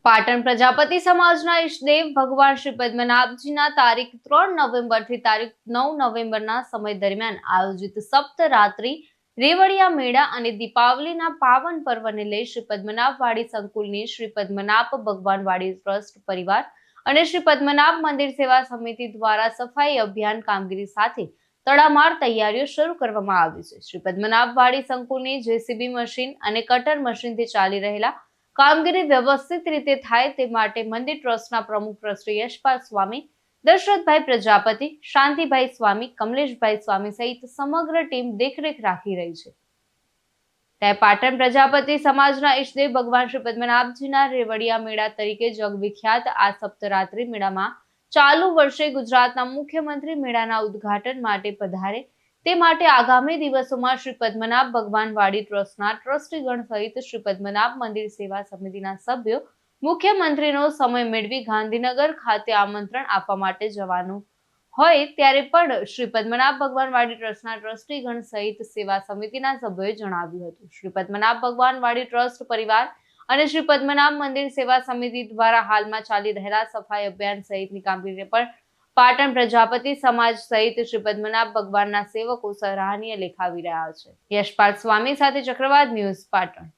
પાટણ પ્રજાપતિ સમાજના ઈષ્ટદેવ ભગવાન શ્રી પદ્મનાભજીના તારીખ 3 નવેમ્બરથી તારીખ 9 નવેમ્બરના સમય દરમિયાન આયોજિત સપ્તરાત્રિ રેવડિયા મેળા અને દીપાવલીના પાવન પર્વને લઈ શ્રી પદ્મનાભ વાડી સંકુલની શ્રી પદ્મનાભ ભગવાન વાડી ટ્રસ્ટ પરિવાર અને શ્રી પદ્મનાભ મંદિર સેવા સમિતિ દ્વારા સફાઈ અભિયાન કામગીરી સાથે તડામાર તૈયારીઓ શરૂ કરવામાં આવી છે। શ્રી પદ્મનાભ વાડી સંકુલની જેસીબી મશીન અને કટર મશીનથી ચાલી રહેલા કામગીરી વ્યવસ્થિત રીતે થાય તે માટે મંદિર ટ્રસ્ટના પ્રમુખ ટ્રસ્ટી યશપાલ સ્વામી, દશરથભાઈ પ્રજાપતિ, શાંતિભાઈ સ્વામી, કમલેશભાઈ સ્વામી સહિત સમગ્ર ટીમ દેખરેખ રાખી રહી છે। ત્યારે પાટણ પ્રજાપતિ સમાજના ઈષ્ટદેવ ભગવાન શ્રી પદ્મનાભજીના રેવડિયા મેળા તરીકે જગવિખ્યાત આ સપ્તરાત્રિ મેળામાં ચાલુ વર્ષે ગુજરાતના મુખ્યમંત્રી મેળાના ઉદ્ઘાટન માટે પધારે તે માટે આગામી દિવસોમાં શ્રી પદ્મનાભ ભગવાન વાડી ટ્રસ્ટના ટ્રસ્ટીગણ સહિત શ્રી પદ્મનાભ મંદિર સેવા સમિતિના સભ્યો મુખ્યમંત્રીનો સમય મેળવી ગાંધીનગર ખાતે આમંત્રણ આપવા માટે જવાનું હોય ત્યારે પણ શ્રી પદ્મનાભ ભગવાન વાડી ટ્રસ્ટના ટ્રસ્ટીગણ સહિત સેવા સમિતિના સભ્યોએ જણાવ્યું હતું। શ્રી પદ્મનાભ ભગવાન વાડી ટ્રસ્ટ પરિવાર અને શ્રી પદ્મનાભ મંદિર સેવા સમિતિ દ્વારા હાલમાં ચાલી રહેલા સફાઈ અભિયાન સહિતની કામગીરીને પણ પાટણ પ્રજાપતિ સમાજ સહિત શ્રી પદ્મનાભ ભગવાનના સેવકો સરાહનીય લેખાવી રહ્યા છે। યશપાલ સ્વામી સાથે ચક્રવાત ન્યૂઝ પાટણ।